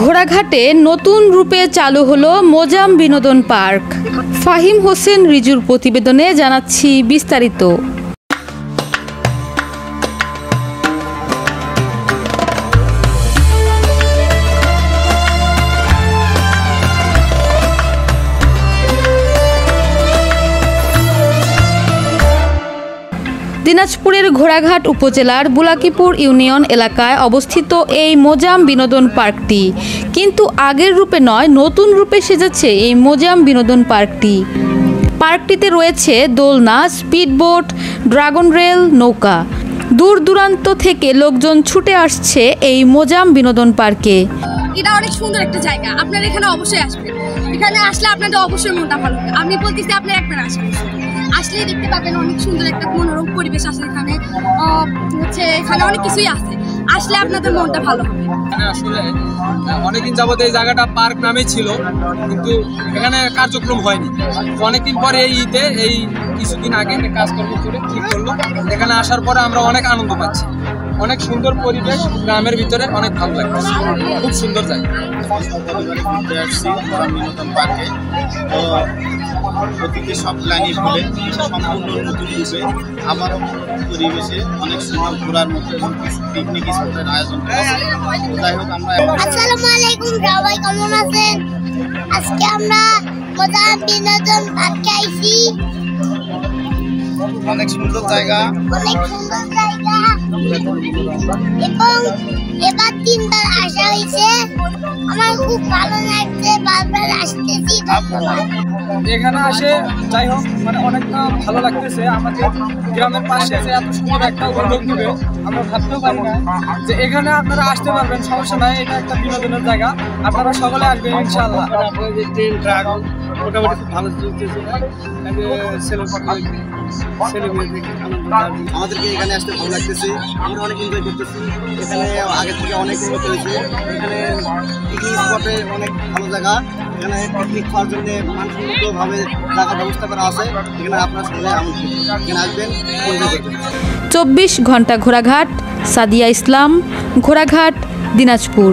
ঘোড়াঘাটে নতুন রূপে চালু হলো মোজাম বিনোদন পার্ক। ফাহিম হোসেন রিজুর প্রতিবেদনে জানাচ্ছি বিস্তারিত। দিনাজপুরের ঘোড়াঘাট উপজেলার বুলাকিপুর ইউনিয়ন এলাকায় অবস্থিত এই মোজাম বিনোদন পার্কটি কিন্তু আগের রূপে নয়, নতুন রূপে সেজেছে এই মোজাম বিনোদন পার্কটি। পার্কটিতে রয়েছে দোলনা, স্পিডবোট, ড্রাগন রেল, নৌকা। দূর দূরান্ত থেকে লোকজন ছুটে আসছে এই মোজাম বিনোদন পার্কে। এটা অনেক সুন্দর একটা জায়গা, আপনারা এখানে অবশ্যই আসবেন। এখানে আসলে আপনাদের অবশ্যই মনটা ভালো হবে। আমি বলতেছি আপনি একবার আসবেন, আসলেই দেখতে পাবেন অনেক সুন্দর একটা মনোরম পরিবেশ আছে। এখানে এখানে অনেক কিছুই আছে, আসলে আপনাদের মনটা ভালো হবে। আসলে অনেকদিন যাবত এই জায়গাটা পার্ক নামে ছিল, কিন্তু এখানে কার্যক্রম হয়নি। অনেকদিন পরে এই ঈদে, এই কিছুদিন আগে কাজকর্ম করে ঠিক করলো। এখানে আসার পরে আমরা অনেক আনন্দ পাচ্ছি। অনেক সুন্দর পরিবেশ, গ্রামের ভিতরে অনেক ভালো লাগছে, খুব সুন্দর জায়গা। বিনোদন পার্কে তো অতীতে সব প্ল্যানই ভুলে সম্পূর্ণ নতুন রূপে আবারও পরিবেশে অনেক সুন্দর ঘোরার মতো এবং পিকনিক স্পটের আয়োজন করেছে। যাই হোক, আমরা আসসালামু আলাইকুম, সবাই কেমন আছেন? আজকে আমরা মোজাম বিনোদন পার্কে আইছি। অনেক সুন্দর জায়গা, এবং এবার 3বার আসা হয়েছে। আমার খুব ভালো লাগছে, বারবার আসতেছি। এখানে আসে যাই হোক অনেকটা ভালো লাগতেছে। আমাদের গ্রামের পাশে যে এত সুন্দর একটা উদ্যোগ নেবে আমরা ভাবতেও পারি না যে এখানে আপনারা আসতে পারবেন, সমস্যা নাই। এটা একটা বিনোদনের জায়গা, আপনারা সকলে আসবেন ইনশাআল্লাহ। ট্রেন, ড্রাগন মোটামুটি খুব ভালো চলতেছে। আমাদেরকে এখানে আসতে ভালো লাগতেছে, আমরা অনেক এনজয় করতেছি। এখানে আগে থেকে অনেক উন্নত হয়েছে। এখানে পিকনিক স্পটে অনেক ভালো জায়গা, এখানে পিকনিক খাওয়ার জন্য মানসম্মতভাবে জায়গার ব্যবস্থা করা আছে। এখানে আপনারা সবাই এখানে আসবেন, 24 ঘন্টা ঘোড়াঘাট। সাদিয়া ইসলাম, ঘোড়াঘাট, দিনাজপুর।